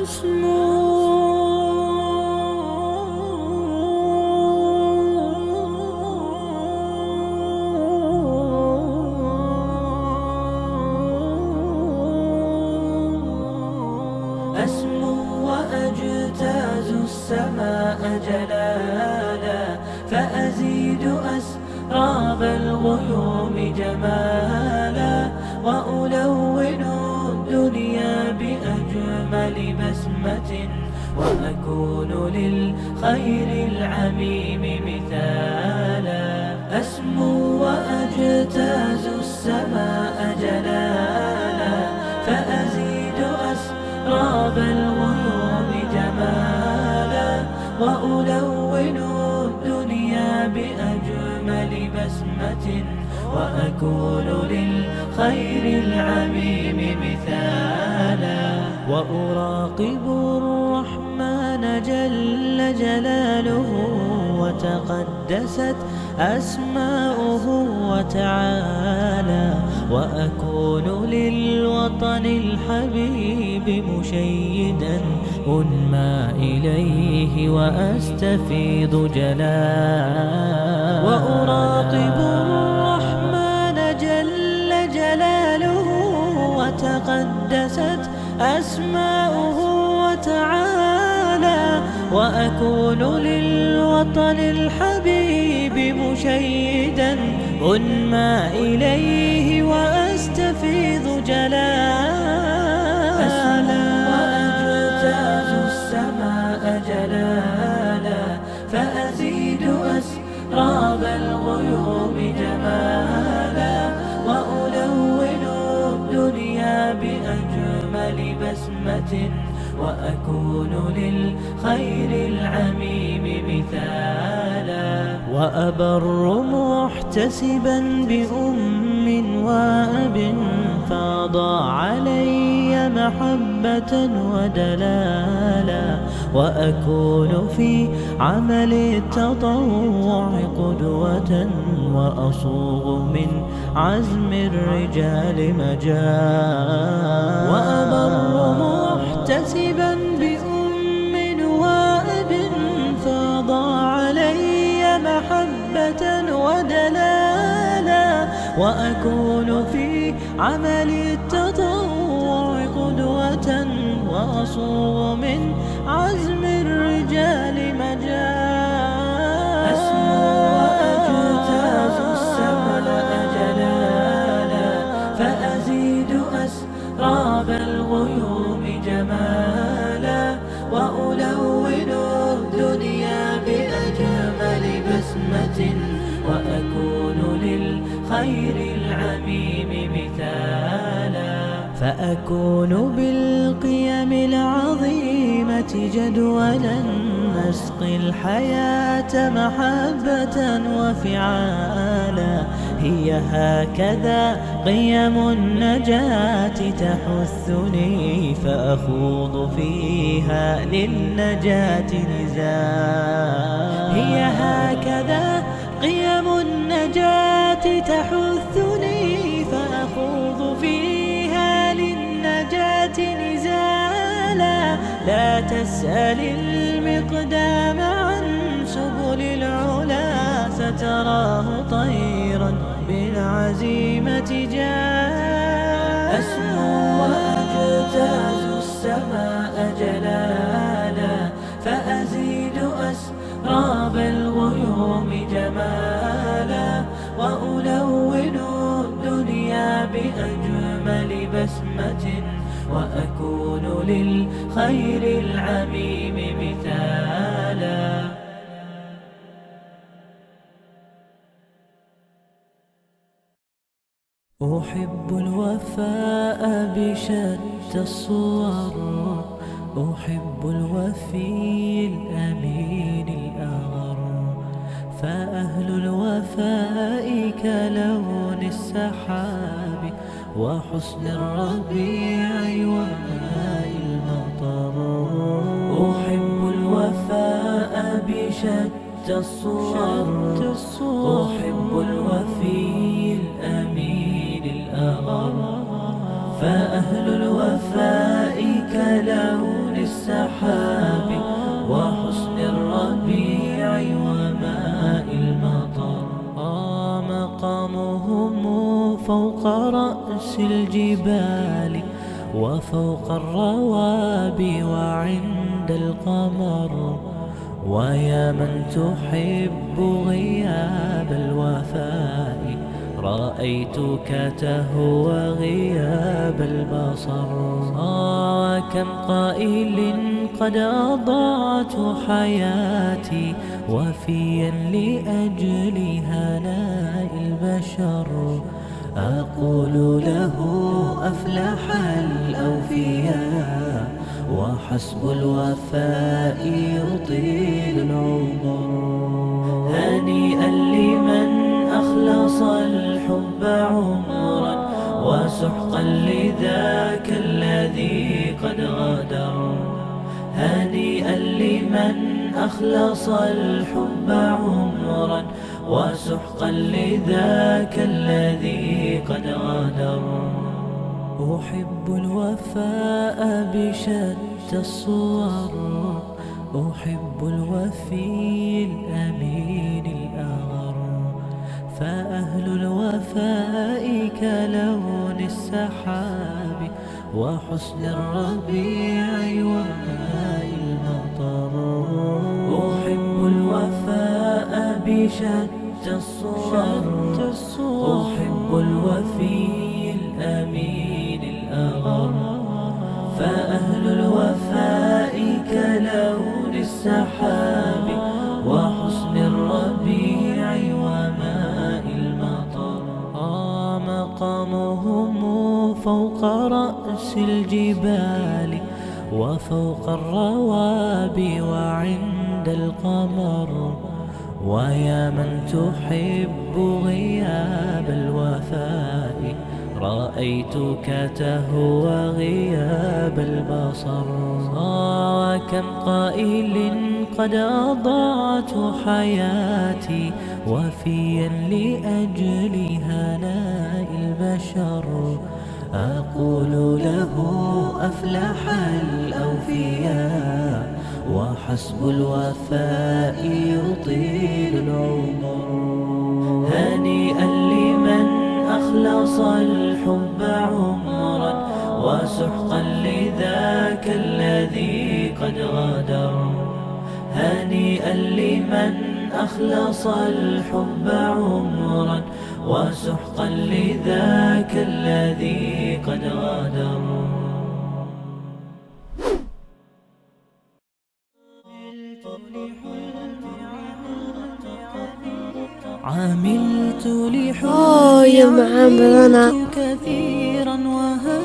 أسمو وأجتاز السماء جلالا، فأزيد أسراب الغيوم جمالا، وألون الدنيا بأجمل بسمة، وأكون للخير العميم مثالا. أسمو وأجتاز السماء جلالا، فأزيد أسراب الغيوم جمالا، وألون الدنيا بأجمل بسمة، وأكون للخير العميم مثالا. وأراقب الرحمن جل جلاله، وتقدست أسماؤه وتعالى، وأكون للوطن الحبيب مشيدا أنمى إليه وأستفيض جلالا. وأراقب الرحمن جل جلاله، وتقدست أسماؤه وتعالى، وأكون للوطن الحبيب مشيدا أنمى إليه وأستفيض جلالا. أسمو وأجتاز السماء جلالا، فأزيد أسراب الغيوم جمالا، وألون الدنيا بأجمل بسمة، وأكون للخير العميم مثالا. وأبر محتسبا بأم وأب، فاض علي محبة ودلالا، وأكون في عمل التطوع قدوة، وأصوغ من عزم الرجال مجالا. وأبر محتسبا بأم وأب، فاض علي محبة ودلالا، وأكون في عمل التطوع قدوة، وأصوغ من عزم الرجال مجالا. أسمو وأجتاز السماء جلالا، فأزيد أسراب الغيوم جمالا، وألون الدنيا بأجمل بسمة، وأكون للخير العميم مثالا. فأكون بالقيم العظيمة جدولا، نسقي الحياة محبة وفعالا. هي هكذا قيم النجاة تحثني، فأخوض فيها للنجاة نزالا. هي هكذا قيم النجاة تحثني، فأخوض فيها للنجاة نزالا. لا تسأل المقدام عن سبل العلا، ستراه طيرا بالعزيمة جاء. أسمو وأجتاز السماء جلالا، فأزيد أسراب الغيوم جمالا، وألون الدنيا بأجمل بسمة، وأكون للخير العميم مثالا. أحب الوفاء بشتى الصور، أحب الوفي الأمين الأغر، فأهل الوفاء كلون السحاب، وحسن الربيع وماء المطر. أحب الوفاء بشتى الصور، أحب الوفي الأمين الأغر، فأهل الوفاء كلون السحاب، وفوق الروابي وعند القمر. ويا من تحب غياب الوفاء رأيتك تهوى غياب البصر. كم قائل قد أضعت حياتي وفيا لأجل هناء البشر. أقول له أفلح الأوفياء وحسب الوفاء يطيل العمر. هنيئا لمن أخلص الحب عمرا وسحقا لذاك الذي قد غدر. هنيئا لمن أخلص الحب عمرا وسحقا لذاك الذي قد غدر. أحب الوفاء بشتى الصور، أحب الوفي الأمين الأغر. فأهل الوفاء كلون السحاب وحسن الربيع وماء المطر. أحب الوفاء بشتى الصور، أحب الوفي الأمين الأغر. فأهل الوفاء كلون السحاب وحسن الربيع وماء المطر. مقامهم فوق رأس الجبال وفوق الروابي وعند القمر. ويا من تحب غياب الوفاء رأيتك تهوى غياب البصر. كم قائل قد أضعت حياتي وفيا لأجل هناء البشر. أقول له أفلح الأوفياء وحسب الوفاء يطيل العمر. هنيئا لمن أخلص الحب عمرا وسحقا لذاك الذي قد غدر. هنيئا لمن أخلص الحب عمرا وسحقا لذاك الذي قد غدر. عملت لحلمي كثيرا وهذا